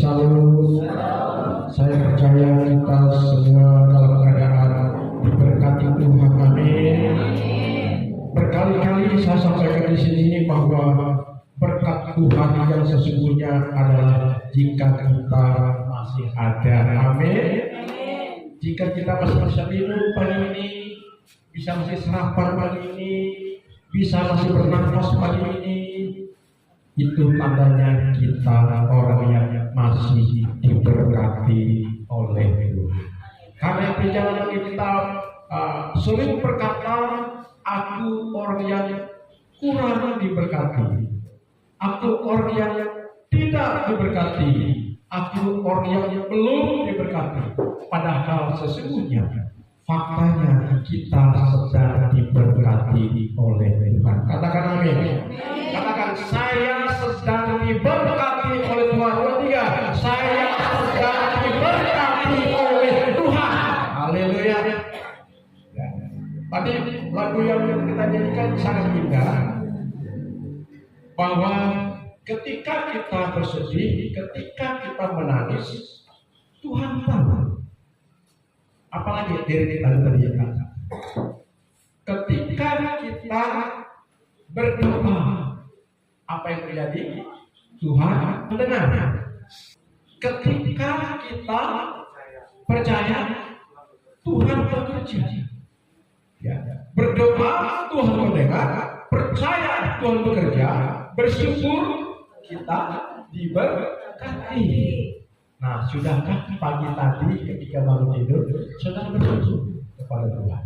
Salam. Saya percaya kita semua dalam keadaan diberkati Tuhan. Amin. Berkali-kali saya sampaikan di sini bahwa berkat Tuhan yang sesungguhnya adalah jika kita masih ada. Amin. Jika kita masih bisa minum pagi ini, bisa masih sarapan pagi ini, bisa masih bernafas pagi ini, itu tandanya kita orang yang masih diberkati oleh Tuhan. Karena itu jangan lagi kita sering berkata, aku orang yang kurang diberkati, aku orang yang tidak diberkati, aku orang yang belum diberkati. Padahal sesungguhnya faktanya kita sedang diberkati oleh Tuhan. Katakan amin. Katakan, saya sedang diberkati oleh Tuhan. Dua, tiga. Saya sedang diberkati oleh Tuhan. Haleluya. Tadi lagu yang kita nyanyikan sangat indah, bahwa ketika kita bersedih, ketika kita menangis, Tuhan tahu. Apalagi dari kita tadi yang kata, ketika kita berdoa, apa yang terjadi? Tuhan mendengar. Ketika kita percaya, Tuhan bekerja. Ya. Berdoa, Tuhan mendengar. Percaya, Tuhan bekerja. Bersyukur, kita diberkati. Nah, sudahkah pagi tadi ketika bangun tidur sudah bersyukur kepada Tuhan?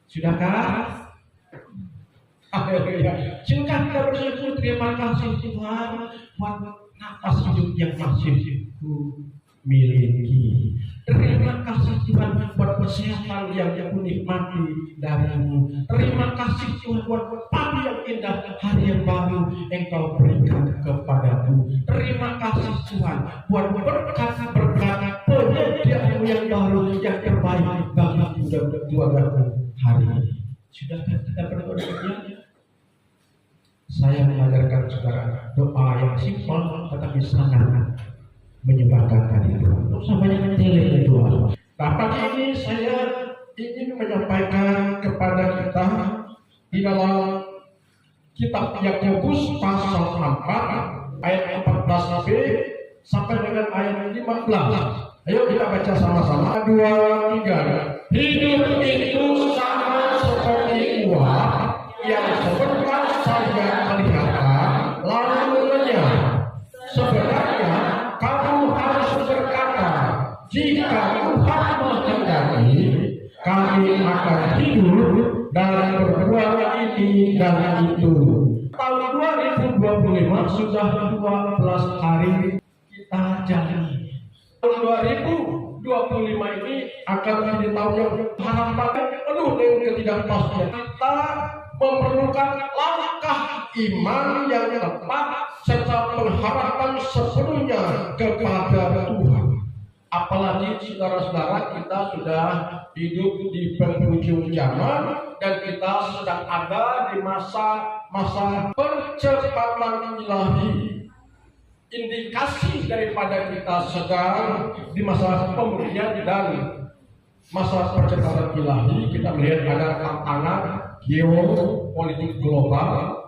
Sudahkah? Haleluya. Sudahkah kita bersyukur, terima kasih Tuhan buat nafas hidup yang masih ku miliki. Terima kasih Tuhan buat kesehatan yang ku nikmati darimu. Terima kasih Tuhan buat pagi yang indah, hari yang baru Engkau berikan kepadaku. Terima kasih Tuhan buat berkat-berkat penyediaan yang baru, yang terbaik bagi keluargaku hari ini. Sudahkah kita berdoa demikian? Saya mengajarkan saudara doa yang simpel tetapi sangat menyebabkan hati Tuhan. Tidak usah banyak doa. Nah, pagi ini saya ingin menyampaikan kepada kita di dalam kitab Yakobus pasal 4 ayat 14b sampai dengan ayat 15. Ayo kita baca sama-sama. 2, 3. Hidup itu sama seperti uap yang sebentar saja kelihatan lalu lenyap. Sebenarnya kamu harus berkata, jika Tuhan menghendaki, kami akan hidup dan berbuat ini dan itu. Tahun 2025 sudah 12 hari kita jalani. Tahun 2025 ini akan menjadi tahun yang harapan penuh dengan ketidakpastian. Kita memerlukan langkah iman yang tepat serta pengharapan sepenuhnya kepada Tuhan. Apalagi saudara-saudara, kita sudah hidup di penghujung zaman dan kita sedang ada di masa percepatan ilahi. Indikasi daripada kita sedang di masa pemulihan dan masa percepatan ilahi, kita melihat ada tantangan geopolitik global,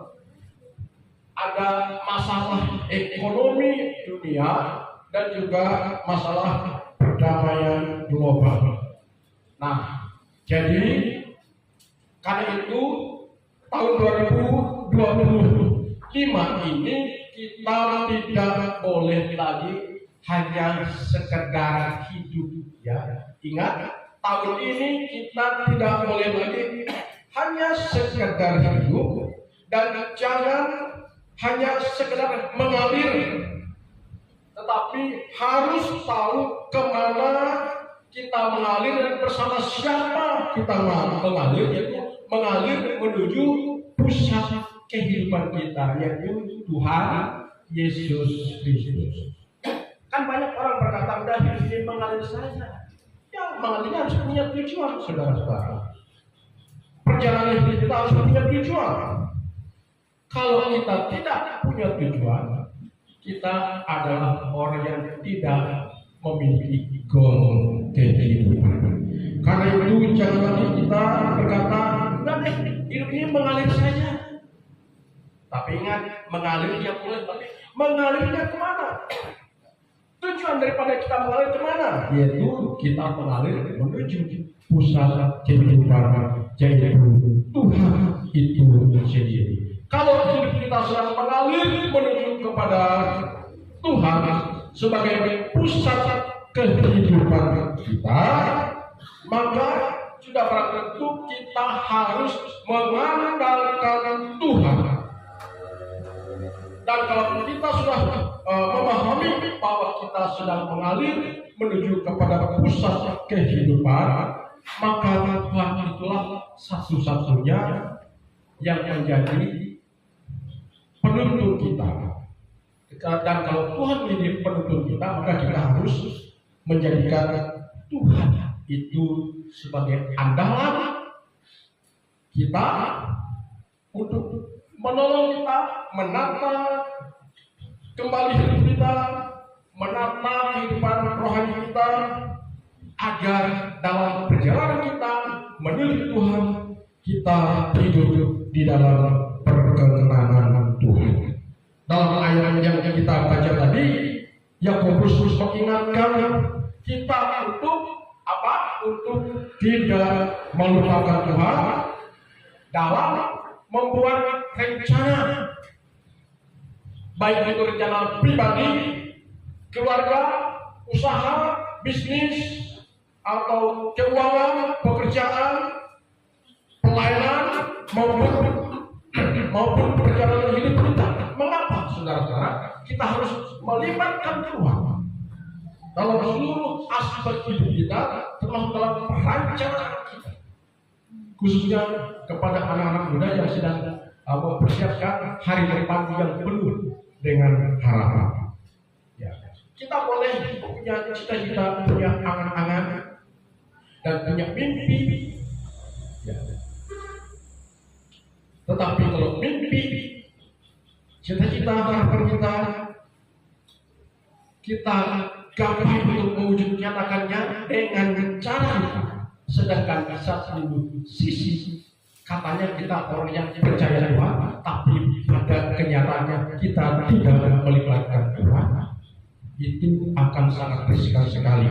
ada masalah ekonomi dunia, dan juga masalah perdamaian global. Nah, jadi karena itu tahun 2025 ini kita tidak boleh lagi hanya sekedar hidup, ya. Ingat, tahun ini kita tidak boleh lagi hanya sekedar hidup dan jangan hanya sekedar mengalir, tetapi harus tahu kemana kita mengalir dan bersama siapa kita mengalir, yaitu mengalir menuju pusat kehidupan kita, yaitu Tuhan Yesus Kristus. Kan banyak orang berkata, udah hidup ini mengalir saja. Ya, mengalirnya harus punya tujuan, saudara-saudara. Perjalanan hidup kita harus punya tujuan. Kalau kita tidak punya tujuan, kita adalah orang yang tidak memiliki goal kehidupan. Karena itu jangan lagi kita berkata, "Enggak deh, hidup ini mengalir saja." Tapi ingat, mengalir ya boleh, tapi mengalirnya kemana? Tujuan daripada kita mengalir kemana? Yaitu kita mengalir menuju pusat kehidupan, yaitu Tuhan itu sendiri. Kalau hidup kita sedang mengalir menuju kepada Tuhan sebagai pusat kehidupan kita, maka sudah barang tentu kita harus mengandalkan Tuhan. Dan kalau kita sudah memahami bahwa kita sedang mengalir menuju kepada pusat kehidupan, maka Tuhan itulah satu-satunya yang menjadi penuntun kita. Dan kalau Tuhan menjadi penuntun kita, maka kita harus menjadikan Tuhan itu sebagai andalan kita untuk menolong kita, menata kembali hidup kita, menata kehidupan rohani kita, agar dalam perjalanan kita menuju Tuhan, kita hidup di dalam perkenanan Tuhan. Dalam ayat yang kita baca tadi, Yakobus mengingatkan kita untuk apa? Untuk tidak melupakan Tuhan dalam membuat rencana, baik itu rencana pribadi, keluarga, usaha, bisnis, atau keuangan, pekerjaan, pelayanan, maupun perjalanan hidup kita. Mengapa, saudara-saudara, kita harus melibatkan Tuhan dalam seluruh aspek hidup kita, termasuk dalam perancangan kita, khususnya kepada anak-anak muda yang sedang mempersiapkan hari depan yang penuh dengan harapan. Ya. Kita boleh punya cita-cita, punya angan-angan, dan punya mimpi. Ya. Tetapi kalau mimpi, cita-cita, harapan kita gapai untuk mewujudkannya dengan cara kita. Sedangkan di satu sisi katanya kita orang yang percaya Tuhan, tapi pada kenyataannya kita tidak melibatkan Tuhan, itu akan sangat riskan sekali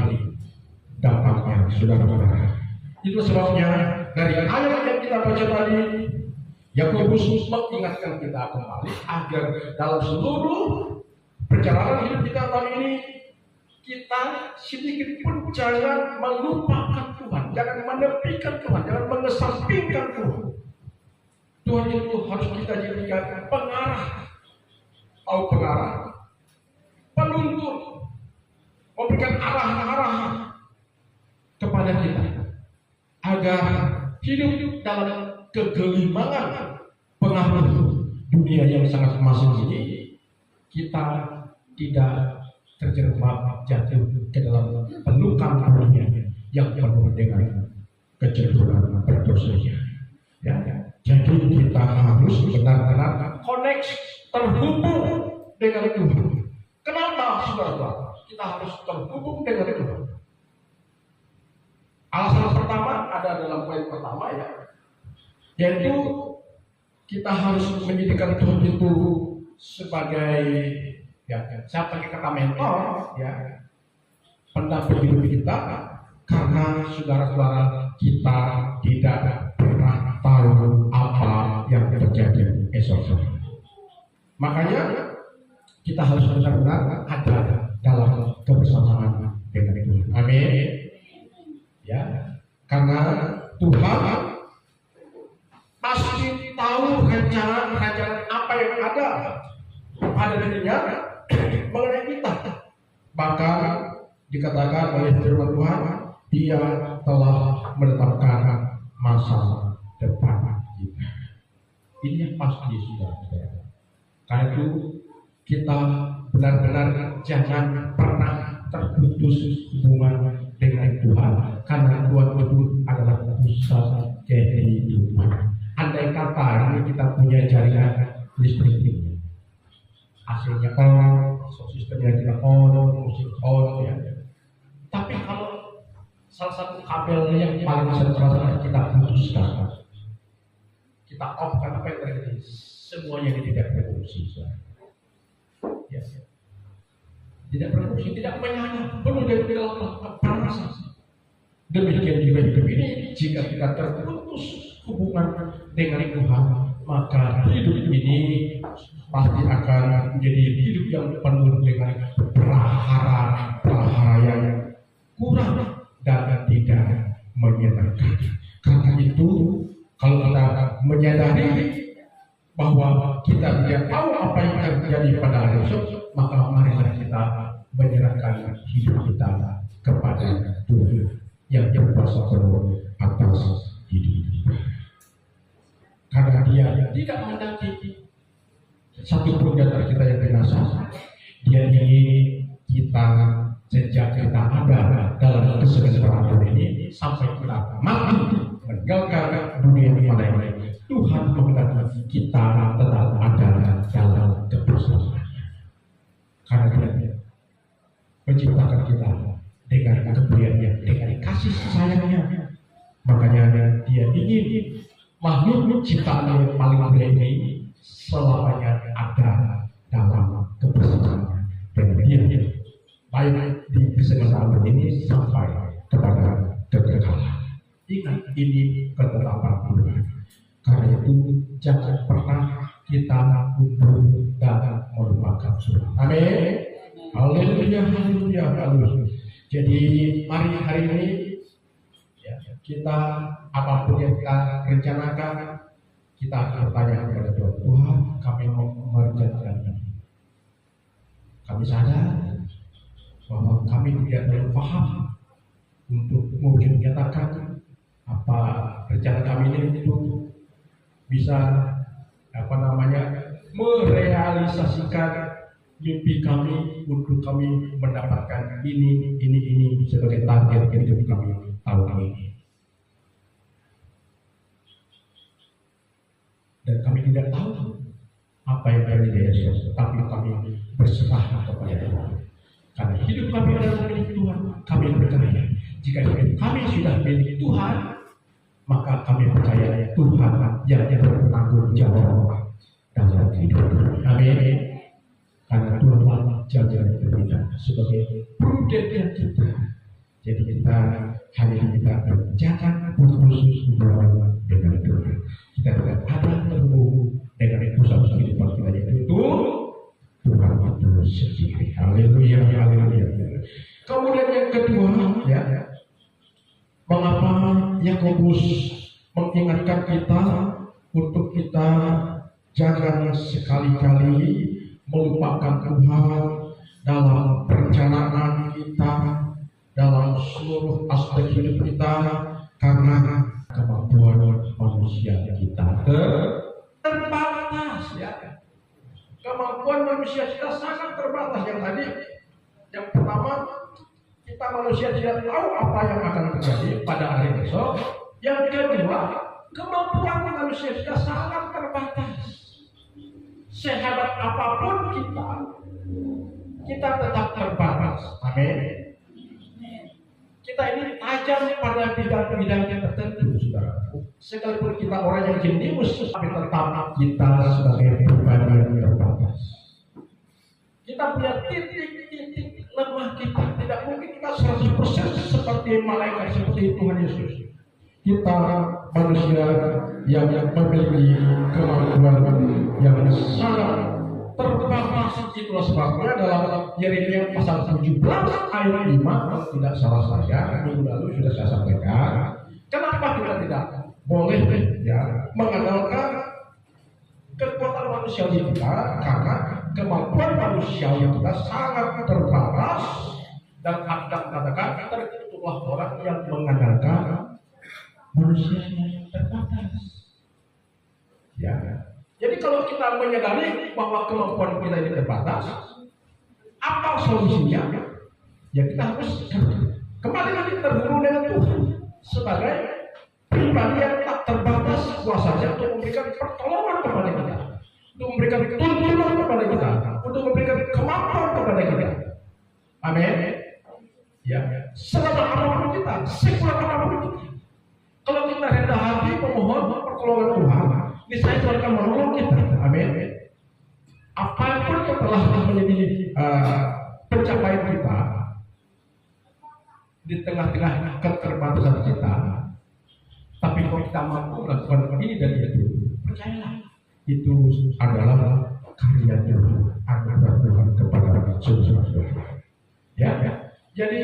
dampaknya, saudara-saudara. Itu sebabnya dari ayat yang kita baca tadi, Yakobus mengingatkan kita kembali agar dalam seluruh perjalanan hidup kita tahun ini, kita sedikit pun jangan melupakan Tuhan, jangan menepikan Tuhan, jangan mengesampingkan Tuhan. Tuhan itu harus kita jadikan pengarah, penuntun, memberikan arah-arahan kepada kita agar hidup dalam kegelimangan pengaruh dunia yang sangat masif ini, kita tidak terjerembab jatuh ke dalam pelukan dunia yang penuh dengan kecenderungan berdosanya. Ya. Jadi kita harus benar-benar connect, terhubung dengan Tuhan. Kenapa, saudara-saudara? Kita harus terhubung dengan Tuhan. Alasan pertama ada dalam poin pertama, yaitu kita harus menjadikan Tuhan itu sebagai saya pakai kata mentor, pendamping hidup kita, karena saudara-saudara kita tidak pernah tahu apa yang terjadi esok. Makanya kita harus benar-benar ada dalam kebersamaan dengan Tuhan. Amin. Ya, karena Tuhan pasti tahu rencana apa yang ada pada dirinya mengenai kita. Bahkan dikatakan oleh firman Tuhan, Dia telah menetapkan masa depan kita. Ini yang pasti, saudara-saudara. Karena itu kita benar-benar jangan pernah terputus hubungan dengan Tuhan, karena Tuhan itu adalah pusat kehidupan. Andai kata ini kita punya jaringan listrik ini, hasilnya sound systemnya kita on, musik on ya. Tapi kalau salah satu kabel yang paling sentral kita putuskan, kita off, kan apa yang terjadi? Semuanya ini tidak berfungsi. Ya. Tidak berfungsi, tidak menyala, penuh dengan kepanasan. Demikian juga hidup ini, jika kita terputus hubungan dengan Tuhan, maka hidup ini pasti akan menjadi hidup yang penuh dengan prahara yang kurang dan tidak menyenangkan. Karena itu, kalau kita menyadari bahwa kita tidak tahu apa yang akan terjadi pada hari esok, maka marilah kita menyerahkan hidup kita kepada Tuhan yang berkuasa penuh atas hidup kita. Karena Dia tidak mendaki satu pun di antara kita yang binasa. Dia ingin kita sejak kita ada dalam kesengsaraan ini sampai kita mati meninggalkan dunia ini, Tuhan menghendaki kita tetap ada dalam kebersamaan. Karena Dia menciptakan kita dengan kemuliaan-Nya, dengan kasih sayangnya. Makanya Dia ingin makhluk ciptaan yang paling mulia ini selamanya ada dalam kebersamaan dengan Dia, baik di kesengsaraan ini sampai kepada kekekalan. Ingat, ini ketetapan Tuhan. Karena itu jangan pernah kita mundur dan melupakan Tuhan. Amin. Haleluya, haleluya, haleluya. Jadi mari hari ini ya, kita apapun yang kita rencanakan, kita bertanya kepada Tuhan. Tuhan, kami mau merencanakan ini. Kami sadar bahwa kami tidak terlalu paham untuk menyatakan apa rencana kami ini untuk bisa merealisasikan mimpi kami, untuk kami mendapatkan ini sebagai target hidup kami tahun ini. Dan kami tidak tahu apa yang terjadi esok, tapi kami berserah kepada Tuhan. Karena hidup kami adalah milik Tuhan. Kami percaya jika hidup kami sudah milik Tuhan, maka kami percaya Tuhan yang bertanggung jawab dalam hidup. Amin. Karena Tuhan jangan berbeda sebagai prudent kita. Jadi kita hari ini kita jangan putus hubungan dengan Tuhan. Kita tidak ada terhubung dengan pusat kehidupan kita, yaitu Tuhan itu sendiri. Haleluya, haleluya. Kemudian yang kedua, ya, mengapa Yakobus mengingatkan kita untuk kita jangan sekali-kali melupakan Tuhan dalam perencanaan kita, dalam seluruh aspek hidup kita, karena kemampuan manusia kita terbatas, ya. Kemampuan manusia kita sangat terbatas. Yang pertama, kita manusia tidak tahu apa yang akan terjadi pada hari esok. Yang kedua, kemampuan manusia kita sangat terbatas. Sehebat apapun kita tetap terbatas. Amin. Kita ini tajam pada bidang-bidang yang tertentu, saudara. Sekalipun kita orang yang jenius, tapi tetap kita sebagai pribadi yang terbatas. Kita punya titik-titik lemah kita. Tidak mungkin kita 100% seperti malaikat, seperti Tuhan Yesus. Kita manusia yang memiliki kemampuan yang sangat terbatas. Itulah sebabnya dalam Yeremia pasal 17 ayat 5, tidak salah saya, minggu lalu sudah saya sampaikan. Kenapa kita tidak boleh mengandalkan kekuatan manusia kita? Karena kemampuan manusia kita sangat terbatas, dan Adam katakan terkutuklah orang yang mengandalkan manusia yang terbatas. Ya. Jadi kalau kita menyadari bahwa kemampuan kita ini terbatas, apa solusinya? Ya kita harus kembali lagi terhubung dengan Tuhan sebagai pribadi yang tak terbatas kuasanya untuk memberikan pertolongan kepada kita. untuk memberikan tuntunan kepada kita, untuk memberikan kemampuan kepada kita. Amin. Ya, selama apapun kita, sekuat apapun kita, kalau kita rendah hati memohon pertolongan Tuhan, niscaya Tuhan akan menolong kita. Amin. Apapun yang telah menjadi pencapaian kita di tengah-tengah keterbatasan kita, tapi kalau kita mampu melakukan ini dan itu, percayalah itu adalah karya Tuhan, anugerah Tuhan kepada saudara. Ya, jadi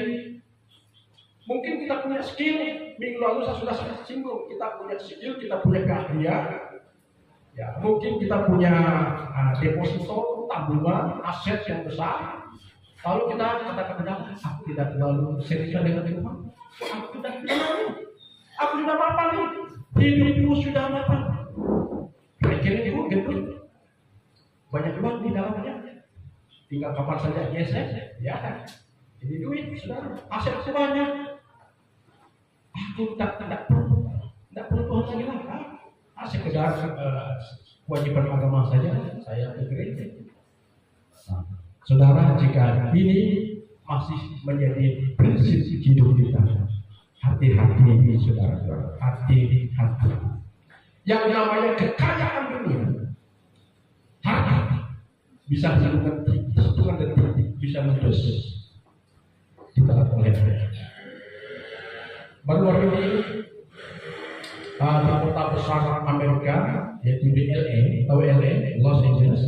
mungkin kita punya skill. Minggu lalu saya sudah singgung, kita punya skill, kita punya keahlian. Ya, mungkin kita punya deposito, tabungan, aset yang besar. Lalu kita katakan, aku tidak terlalu serius dengan Tuhan. Aku tidak terlalu. Aku sudah mapan nih. Hidupku sudah mapan. Rekening itu gendut. Banyak uang di dalamnya. Tinggal kapan saja gesek. Ya, ini duit, saudara. Aset sebanyak. Aku tidak perlu Tuhan lagi lah. Sekedar kewajiban agama saja saya pikir. Saudara, jika ini masih menjadi prinsip hidup kita, hati-hati saudara, hati-hati. Yang namanya kekayaan dunia, harta bisa hitungan detik, bisa meletus di dalam oleh baru-baru ini di kota besar Amerika, yaitu di LA atau LA, Los Angeles,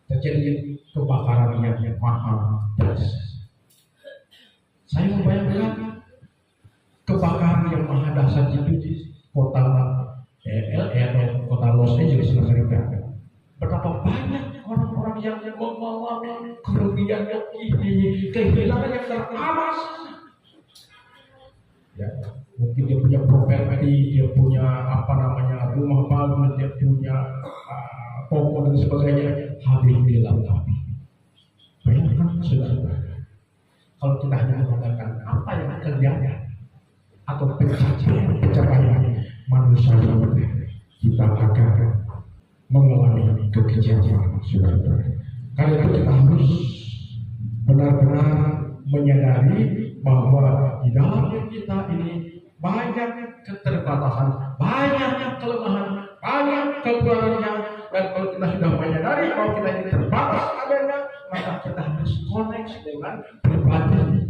terjadi kebakaran yang mahal dahsyat. Saya membayangkan kebakaran yang mahal dahsyat itu di kota LA atau kota Los Angeles, Amerika. Betapa banyak orang-orang yang mengalami kerugian yang ini, kehilangan yang teramas. Ya, mungkin dia punya properti, dia punya rumah bagus, dia punya toko dan sebagainya, habis hilang habis. Bayangkan saudara, kalau kita hanya mengatakan apa yang kerjanya atau pencapaian manusia, kita akan mengalami kekecewaan, saudara. Karena itu kita harus benar-benar menyadari bahwa di dalam kita ini banyak keterbatasan, banyak kelemahan, banyak kekurangannya, dan kalau kita sudah menyadari bahwa kita ini terbatas adanya, maka kita harus koneksi dengan pribadi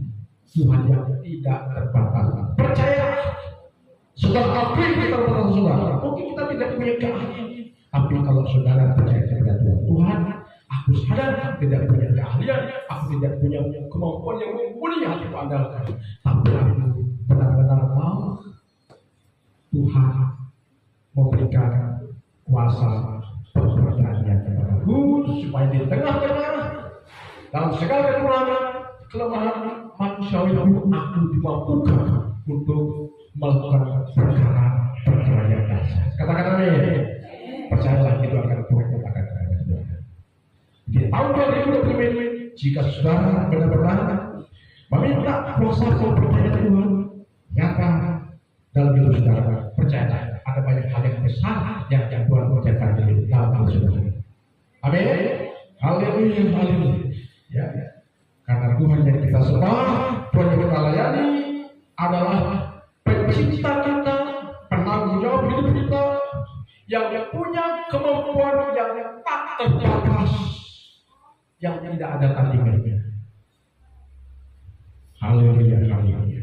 Tuhan yang tidak terbatas. Percaya, sudah akui keterbatasan saudara. Mungkin kita tidak punya keahlian, tapi kalau saudara percaya kepada Tuhan, aku sadar tidak punya keahlian, aku tidak punya kemampuan yang mumpuni yang aku andalkan, tapi aku benar-benar mau Tuhan memberikan kuasa pekerjaannya kepadaku, supaya di tengah-tengah dalam segala kekurangan, kelemahan manusiawi aku dimampukan untuk melakukan perkara yang dahsyat. Katakan amin. Percayalah itu akan Tuhan katakan. Di tahun 2020, jika saudara benar-benar meminta kuasa kepercayaan Tuhan nyata dalam hidup saudara, percayalah ada banyak hal yang besar yang Tuhan kerjakan di dalam hidup saudara. Amin. Haleluya, haleluya. Ya, karena Tuhan yang kita sembah, Tuhan yang kita layani adalah pencipta kita, penanggung jawab hidup kita, yang punya kemampuan yang tak terbatas, yang tidak ada tandingannya. Haleluya, haleluya.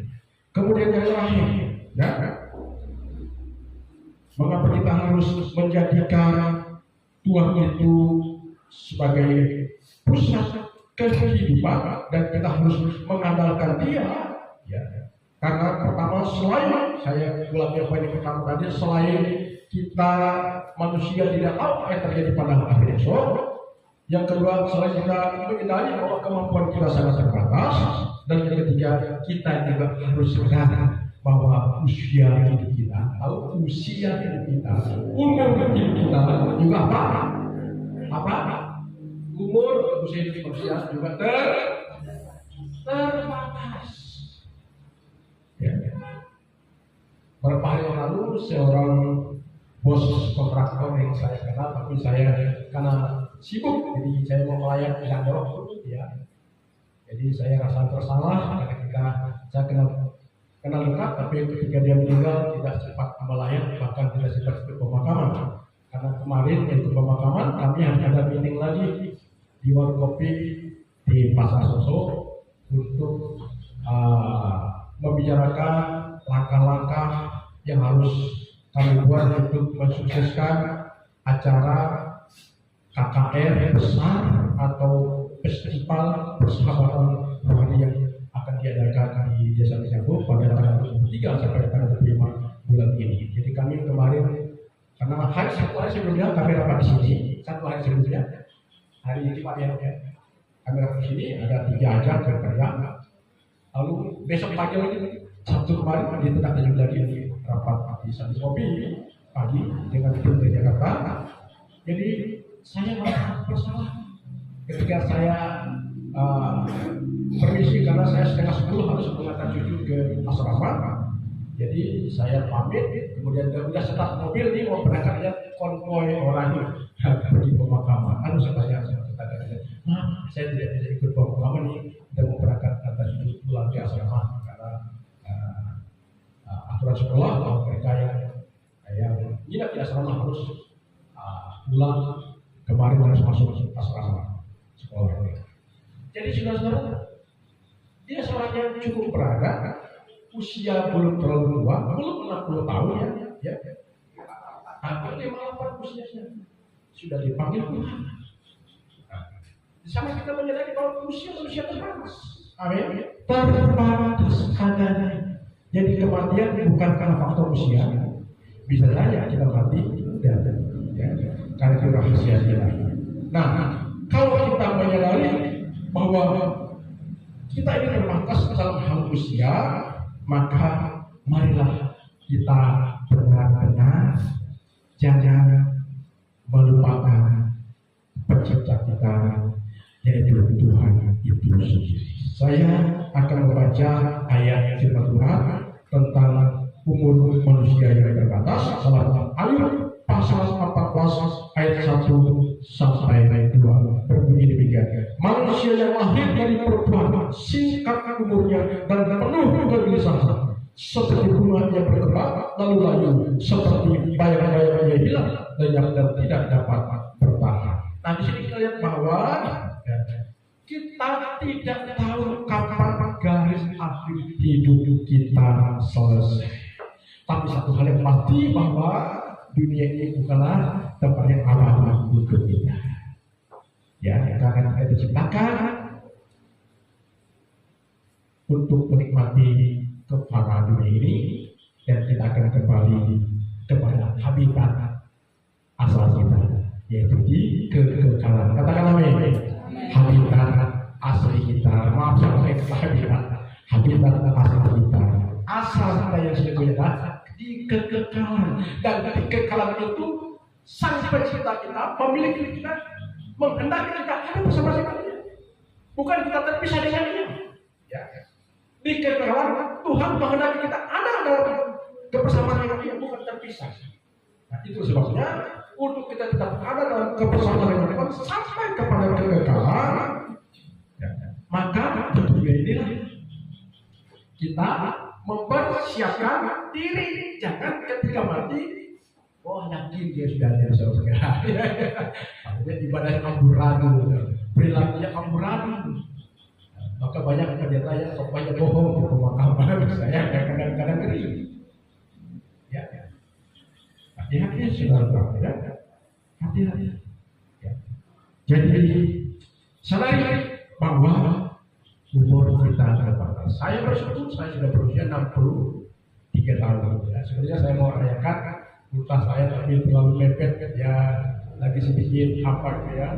Kemudian yang terakhir, ya, mengapa kita harus menjadikan Tuhan itu sebagai pusat kehidupan dan kita harus mengandalkan Dia? Ya, karena pertama, selain saya ulangi apa yang pertama tadi, selain kita manusia tidak tahu apa yang terjadi pada hari esok, yang kedua, selain kita menyadari bahwa kemampuan kita sangat terbatas, dan yang ketiga, kita juga harus sadar bahwa usia hidup kita, umur hidup kita juga apa? Umur usia hidup manusia juga terbatas. Ya. Beberapa hari yang lalu, seorang bos kontraktor yang saya kenal, tapi saya karena sibuk, jadi saya mau melayani tidak ada waktu, ya. Jadi saya rasa bersalah karena saya kenal dekat, tapi ketika dia meninggal tidak sempat melayani, bahkan tidak sempat ikut pemakaman. Karena kemarin untuk pemakaman kami harus ada meeting lagi di warung kopi di Pasar Soso untuk membicarakan langkah-langkah yang harus kami buat untuk mensukseskan acara KKR besar atau festival persahabatan rohani yang akan diadakan di Desa Cisangkup pada tanggal 23 sampai tanggal 25 bulan ini. Jadi kami kemarin, karena satu hari sebelumnya kami rapat di sini, satu hari sebelumnya, hari ini Pak ya, kami rapat di sini ada 3 ajang berkarya. Lalu besok pagi lagi, Sabtu kemarin ditendang juga lagi rapat di Sandi Kopi pagi dengan tim dari Jakarta. Jadi saya merasa bersalah ketika saya permisi karena saya setengah 10 harus mengantar cucu ke asrama. Jadi saya pamit, kemudian sudah start mobil nih mau berangkat lihat konvoy orang pergi pemakaman. Saya tanya saya tidak bisa ikut pemakaman nih, dan mau berangkat antar cucu pulang ke asrama karena aturan sekolah bahwa mereka yang tidak di asrama harus pulang kemarin harus masuk asrama sekolah. Jadi saudara-saudara, dia seorang yang cukup berada, usia belum terlalu tua, belum 60 tahun ya. Hampir 58 usianya sudah dipanggil Tuhan. Sama kita menyadari bahwa usia manusia terbatas. Amin. Terbatas adanya. Jadi kematian bukan karena faktor usia. Bisa saja kita mati dan karena itu rahasia dia. Nah, kalau kita menyadari bahwa kita ini terbatas dalam hal usia, maka marilah kita benar-benar jangan melupakan pencipta kita, yaitu Tuhan itu sendiri. Saya akan membaca ayat firman Tuhan tentang umur manusia yang terbatas dalam Ayub pasal 14 ayat 1 sampai 2 berbunyi demikian. Manusia yang lahir dari perempuan singkat umurnya dan penuh kegelisahan, seperti bunga yang berkembang lalu layu, seperti bayang-bayang yang hilang lenyap dan tidak dapat bertahan. Nah, di sini kita lihat bahwa kita tidak tahu kapan garis akhir hidup kita selesai. Tapi satu hal yang pasti bahwa dunia ini bukanlah tempat yang aman untuk kita. Ya, karena kita diciptakan untuk menikmati kepada dunia ini, dan kita akan kembali kepada habitat asal kita, yaitu di kekekalan. Katakan amin. Habitat asli kita, maaf saya habitat asli kita, asal kita yang sesungguhnya di kekekalan, dan di kekekalan itu sang pencipta kita, pemilik kita menghendaki kita ada bersama-sama dia, bukan kita terpisah dengan dia. Ya. Di kekekalan Tuhan menghendaki kita ada dalam kebersamaan dengan dia, bukan terpisah. Nah, itu sebabnya untuk kita tetap ada dalam kebersamaan dengan Tuhan sampai kepada kekekalan, ya, maka tentunya inilah kita mempersiapkan diri. Jangan ketika mati, yakin dia sudah ada surga. Maksudnya ibadahnya amburadul, perilakunya amburadul. Maka banyak pendeta yang banyak bohong di pemakaman. Saya kadang-kadang ngeri. Ya. Hati-hati saudara, ya. Hati-hati. Ya. Jadi sadari bahwa umur kita terbatas. Saya bersyukur saya sudah berusia 63 tahun. Ya. Sebenarnya saya mau rayakan ultah saya, tapi terlalu mepet ya, lagi sedikit apa ya.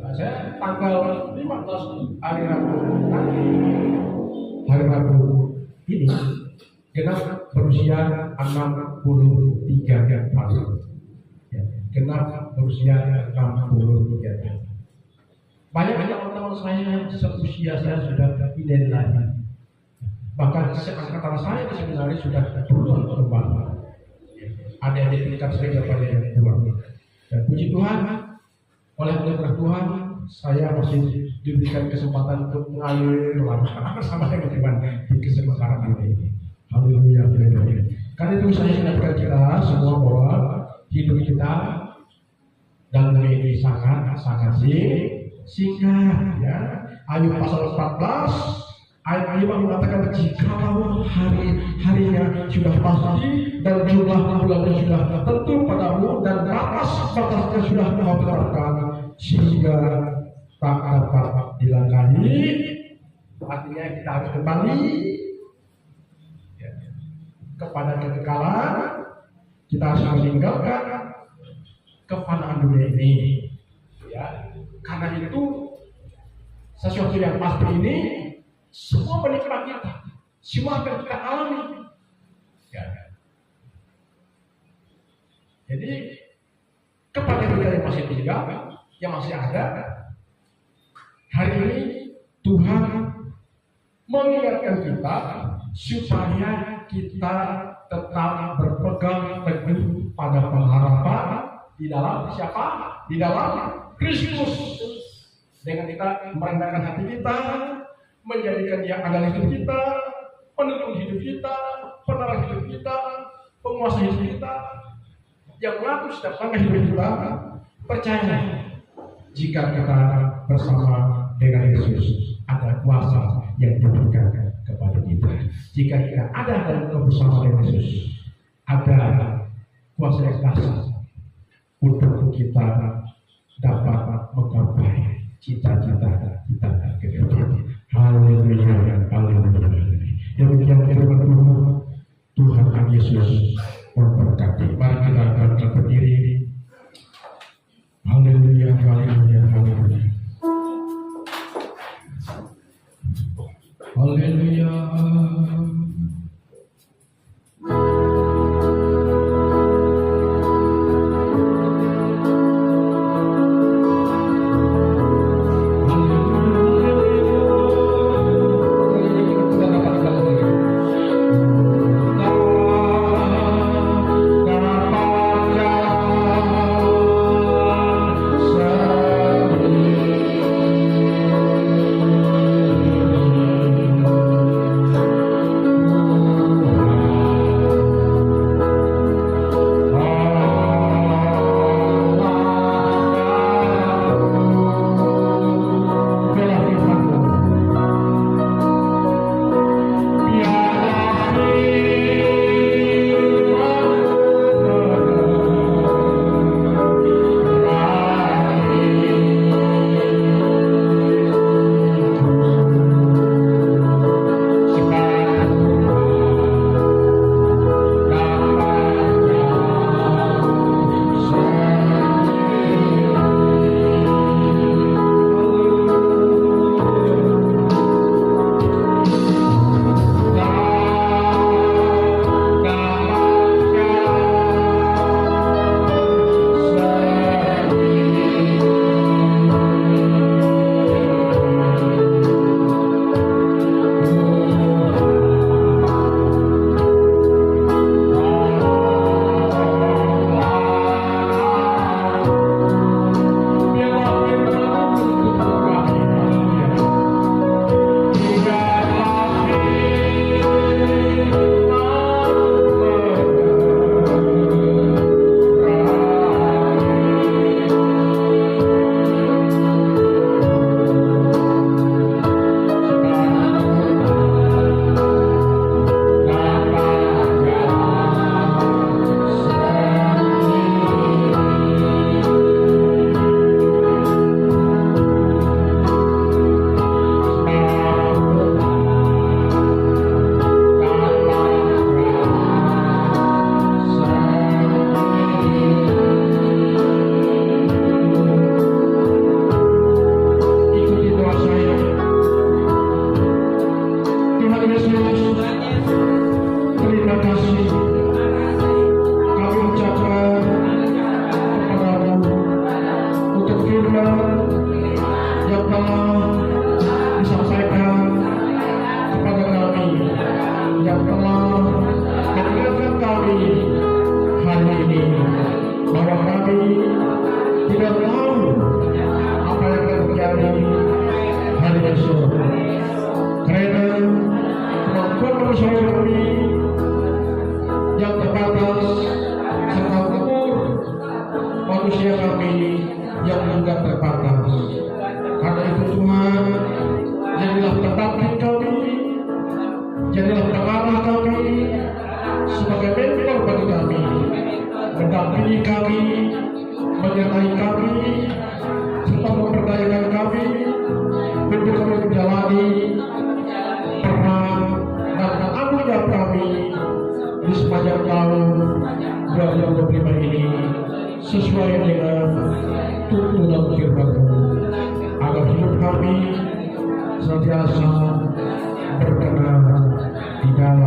Nah, saya tanggal 15 hari Rabu ini genap berusia 63 tahun. Ya, genap berusia 63 tahun. Banyak teman-teman saya yang seusia saya sudah tidak lagi. Bahkan seangkatan saya di seminari sudah puluhan berubah. ada yang tingkat sering pada yang tua. Dan puji Tuhan, oleh anugerah Tuhan, saya masih diberikan kesempatan untuk mengalir lama sama teman-teman di kesempatan ini. Haleluya, haleluya. Karena itu saya ingatkan kita semua bahwa hidup kita dalam ini sangat singkat, ya. Ayub pasal 14 ayat 5 mengatakan jikalau harinya sudah pasti dan jumlah bulannya sudah tentu padamu dan batas-batasnya sudah kau tetapkan sehingga tak dapat dilangkahi, artinya kita harus kembali kepada kekekalan. Kita harus meninggalkan kefanaan dunia ini, ya. Karena itu sesuatu yang pasti ini semua menikmati kita, semua akan kita alami, ya. Jadi kepada kita yang masih tinggal, yang masih ada, hari ini Tuhan mengingatkan kita supaya kita tetap berpegang teguh pada pengharapan di dalam siapa? Di dalam Kristus. Dengan kita merendahkan hati kita, menjadikan Dia adalah hidup kita, penuntun hidup kita, penerang hidup kita, penguasa hidup kita, yang mengatur setiap langkah hidup kita. Percaya, jika kita bersama dengan Yesus, ada kuasa yang diberikan kepada kita. Jika kita ada dalam kebersamaan dengan Yesus, ada kuasa yang dahsyat untuk kita dapat menggapai cita-cita kita ke depan. Haleluya, haleluya. Demikian firman Tuhan Yesus memberkati. Mari kita bangkit berdiri. Haleluya, haleluya, haleluya. Haleluya. Hari persoalan kami yang terbatas serta umur manusia kami yang juga terbatas. Karena itu Tuhan, jadilah pendamping kami, jadilah pengarah kami sebagai mentor bagi kami, mendampingi kami, menyertai kami, serta memperdayakan kami untuk kami menjalani peran dan anugerah kami di sepanjang tahun 2025 ini sesuai dengan tuntunan firman-Mu, agar hidup kami senantiasa berkenan di dalam